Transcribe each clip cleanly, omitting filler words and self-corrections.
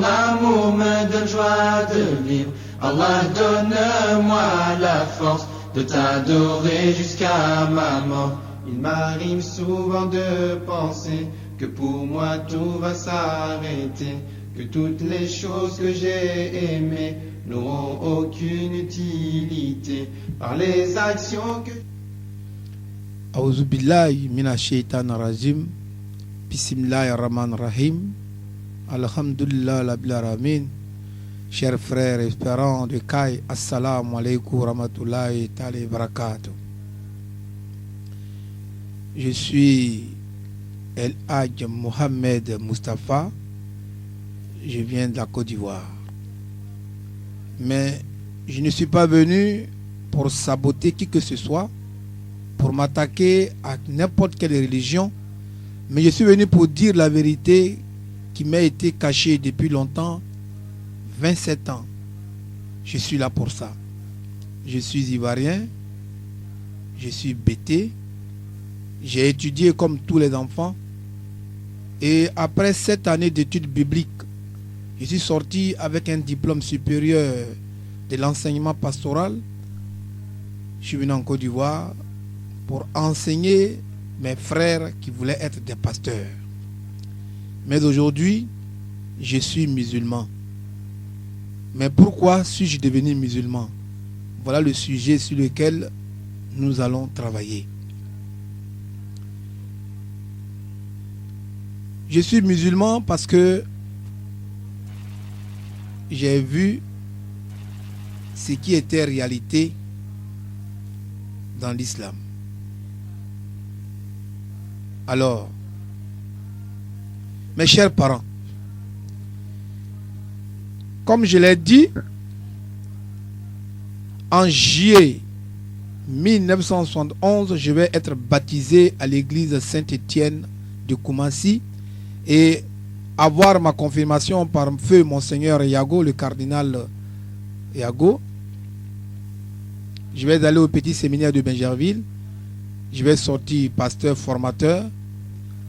Ton amour me donne joie de vivre. Allah, donne-moi la force de t'adorer jusqu'à ma mort. Il m'arrive souvent de penser que pour moi tout va s'arrêter, que toutes les choses que j'ai aimées n'auront aucune utilité par les actions que... A'udhu billahi minash shaitanir rajim. Bismillahir rahmanir rahim. Alhamdulillah rabbil alamin. Chers frères et parents de Kai, assalamu alaikum wa rahmatullahi ta'ala wa barakatuh. Je suis El Hadj Mohamed Mustafa. Je viens de la Côte d'Ivoire. Mais je ne suis pas venu pour saboter qui que ce soit, pour m'attaquer à n'importe quelle religion, mais je suis venu pour dire la vérité qui m'a été cachée depuis longtemps, 27 ans. Je suis là pour ça. Je suis ivoirien, je suis bêté, j'ai étudié comme tous les enfants, et après 7 années d'études bibliques, je suis sorti avec un diplôme supérieur de l'enseignement pastoral. Je suis venu en Côte d'Ivoire pour enseigner mes frères qui voulaient être des pasteurs. Mais aujourd'hui, je suis musulman. Mais pourquoi suis-je devenu musulman? Voilà le sujet sur lequel nous allons travailler. Je suis musulman parce que j'ai vu ce qui était réalité dans l'islam. Alors, mes chers parents, comme je l'ai dit, en juillet 1971, je vais être baptisé à l'église Saint-Étienne de Koumassi et avoir ma confirmation par feu Monseigneur Yago, le cardinal Yago. Je vais aller au petit séminaire de Bingerville. Je vais sortir pasteur formateur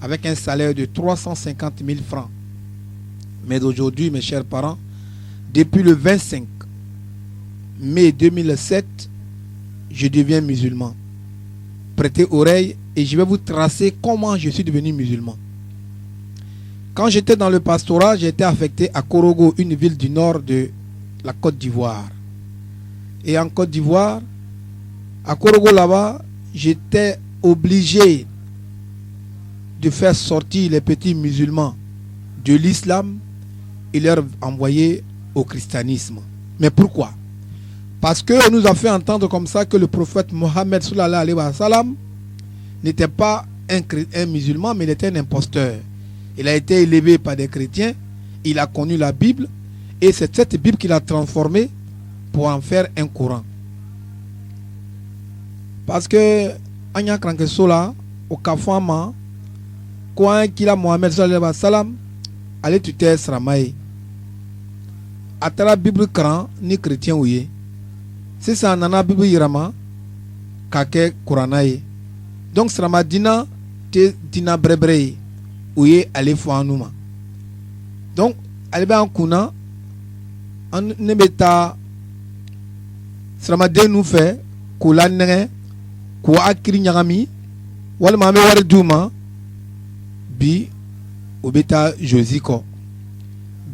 avec un salaire de 350 000 francs. Mais d'aujourd'hui, mes chers parents, depuis le 25 mai 2007, je deviens musulman. Prêtez oreille et je vais vous tracer comment je suis devenu musulman. Quand j'étais dans le pastorat, j'ai été affecté à Korogo, une ville du nord de la Côte d'Ivoire. Et en Côte d'Ivoire, à Korogo là-bas, j'étais obligé de faire sortir les petits musulmans de l'islam et leur envoyer au christianisme. Mais pourquoi? Parce qu'on nous a fait entendre comme ça que le prophète Mohammed sallallahu alayhi wa sallam n'était pas un musulman, mais il était un imposteur. Il a été élevé par des chrétiens, il a connu la Bible, et c'est cette Bible qu'il a transformée pour en faire un Coran. Parce que Anya Krankesola, au Kafama, quand il a Mohamed sallallahu alayhi wa sallam, allez tu t'es sramaye. À la Bible cran, ni chrétien ouye. C'est ça, nana Bible yirama, kake Koranaye. Donc sramadina, te dina brebre. Ouye allez fouanouma. Donc, allez bien en kuna, en nebeta, sramade nous fait, koula nere, koua akiri nyagami, wal mame war duma, bi, obeta josiko.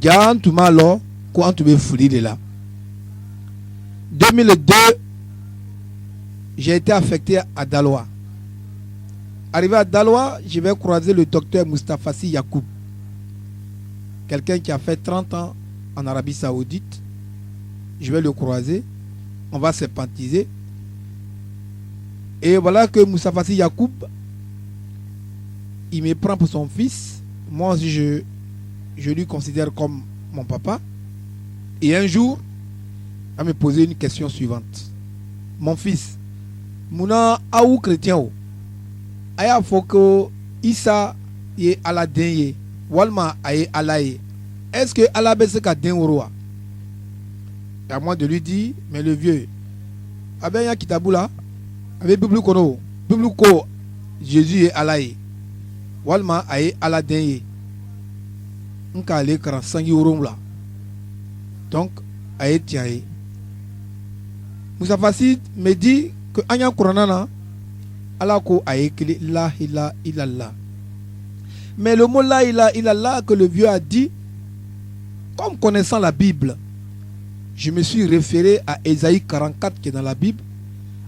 Jan tuma lo, ko an toube fouli de là. 2002, j'ai été affecté à Daloa. Arrivé à Daloa, je vais croiser le docteur Mustafassi Yacoub. Quelqu'un qui a fait 30 ans en Arabie Saoudite. Je vais le croiser. On va sympathiser. Et voilà que Mustafassi Yacoub, il me prend pour son fils. Moi aussi, je lui considère comme mon papa. Et un jour, il me posé une question suivante. Mon fils, mouna aou chrétien ou? Aya foko Isa ye ala denye walma aye alaye. Est-ce que Allah bese ka den roi? Et à moi de lui dire, mais le vieux, avec un kitaboula, avec Bible kono, Bible ko Jésus est alaye. Walma aye ala denye. Nka le kran sangi urum la. Donc, aye tiaye. Moussa Fassid me dit que Anya Koranana, Allah ko aye kili la ila illallah. Mais le mot la ila illallah que le vieux a dit, comme connaissant la Bible, je me suis référé à Ésaïe 44 qui est dans la Bible,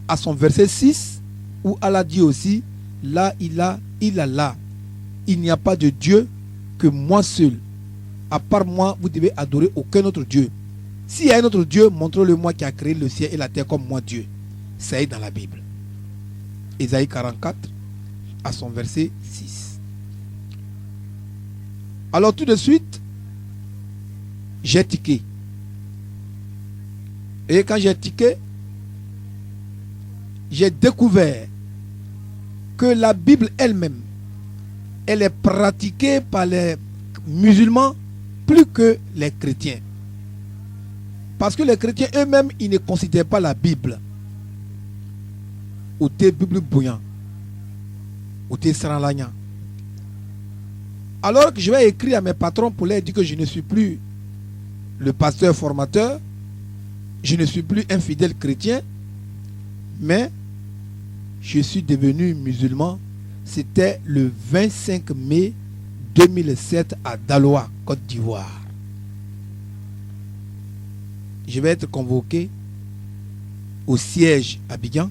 à son verset 6, où Allah dit aussi la ila illallah. Il n'y a pas de Dieu que moi seul. À part moi, vous devez adorer aucun autre Dieu. S'il y a un autre Dieu, montre-le moi qui a créé le ciel et la terre comme moi Dieu. Ça est dans la Bible. Ésaïe 44, à son verset 6. Alors tout de suite, j'ai tiqué. Et quand j'ai tiqué, j'ai découvert que la Bible elle-même, elle est pratiquée par les musulmans plus que les chrétiens. Parce que les chrétiens eux-mêmes, ils ne considèrent pas la Bible. Ou t'es Bible bouillant. Ou t'es Saralagnan. Alors que je vais écrire à mes patrons pour leur dire que je ne suis plus le pasteur formateur, je ne suis plus un fidèle chrétien, mais je suis devenu musulman. C'était le 25 mai 2007 à Daloa, Côte d'Ivoire. Je vais être convoqué au siège à Abidjan.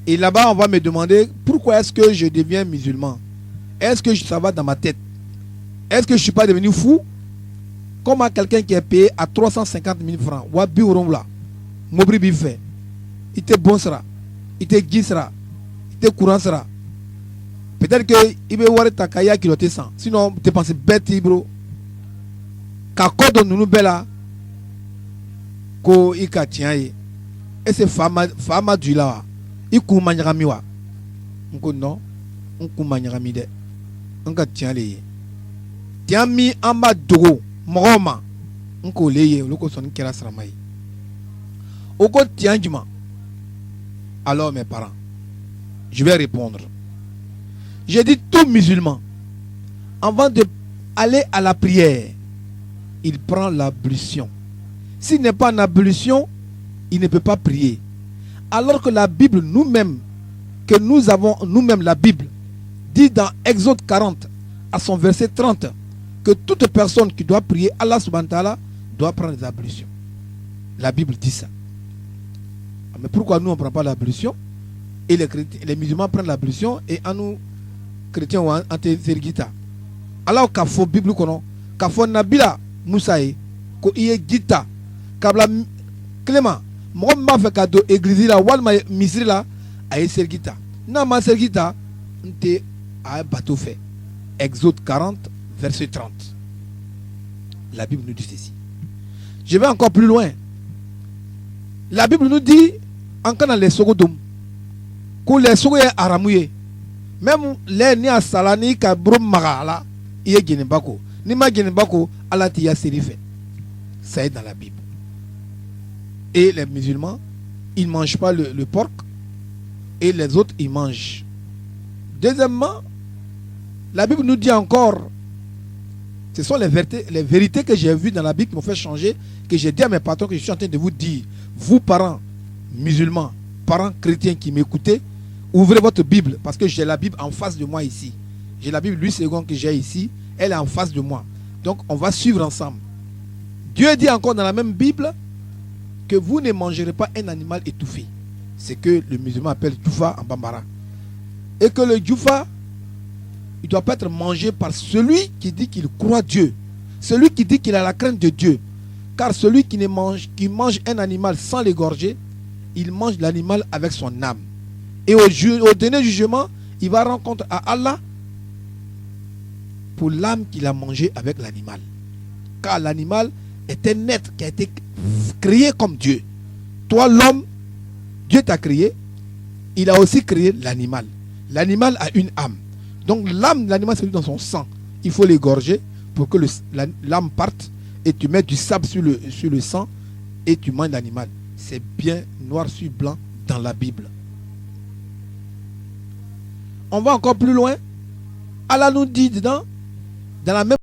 Et là-bas, on va me demander pourquoi est-ce que je deviens musulman. Est-ce que ça va dans ma tête? Est-ce que je ne suis pas devenu fou? Comment quelqu'un qui est payé à 350 000 francs, Wabi Oromla, Mobri Bifé, il était bon sera, il était guy sera, il était courant sera. Peut-être qu'il va y avoir ta kaya qui doit sans. Sinon, tu penses bête, bro. Kako de nous bella, ko ika tient. Et c'est fama du là. Il koumanyamiwa. On non, on koumanyami de. On tient les. Tiens mi en bas dogo. Moroma, on collé, le son qui a sramai. Au côté tianjuma. Alors mes parents, je vais répondre. J'ai dit tout musulman, avant d'aller à la prière, il prend l'ablution. S'il n'est pas en ablution, il ne peut pas prier. Alors que la Bible nous-mêmes, que nous avons nous-mêmes la Bible, dit dans Exode 40 à son verset 30, que toute personne qui doit prier Allah subhanahu wa ta'ala doit prendre des ablutions. La Bible dit ça. Mais pourquoi nous on ne prend pas l'ablution et les musulmans prennent l'ablution et à nous chrétiens ou anti-sergita. Alors qu'il faut Bible kono, qu'il faut Nabila Moussaï, qu'il y ait Gita, Kabla Clément, moi m'a fait cadeau église là, walma misri là, aïe sergita. Non ma sergita, on te a bateau fait. Exode 40. Verset 30. La Bible nous dit ceci. Je vais encore plus loin. La Bible nous dit, encore dans les sogodom, que les sogoyes aramouye, même les ni à salani ka brum magala, il est genebako. Ni ma genebako, Allah tiya serife. Ça est dans la Bible. Et les musulmans, ils ne mangent pas le porc, et les autres, ils mangent. Deuxièmement, la Bible nous dit encore, ce sont les vérités que j'ai vues dans la Bible qui m'ont fait changer, que j'ai dit à mes patrons, que je suis en train de vous dire. Vous, parents musulmans, parents chrétiens qui m'écoutez, ouvrez votre Bible, parce que j'ai la Bible en face de moi ici. J'ai la Bible Louis II que j'ai ici, elle est en face de moi. Donc, on va suivre ensemble. Dieu dit encore dans la même Bible que vous ne mangerez pas un animal étouffé. C'est que le musulman appelle Djoufa en Bambara. Et que le Djoufa, il ne doit pas être mangé par celui qui dit qu'il croit Dieu. Celui qui dit qu'il a la crainte de Dieu. Car celui qui mange un animal sans l'égorger, il mange l'animal avec son âme. Et au dernier jugement, il va rendre compte à Allah pour l'âme qu'il a mangé avec l'animal. Car l'animal est un être qui a été créé comme Dieu. Toi, l'homme, Dieu t'a créé, il a aussi créé l'animal. L'animal a une âme. Donc l'âme de l'animal, c'est dans son sang. Il faut l'égorger pour que l'âme parte et tu mets du sable sur le sang et tu manges l'animal. C'est bien noir sur blanc dans la Bible. On va encore plus loin. Allah nous dit dedans, dans la même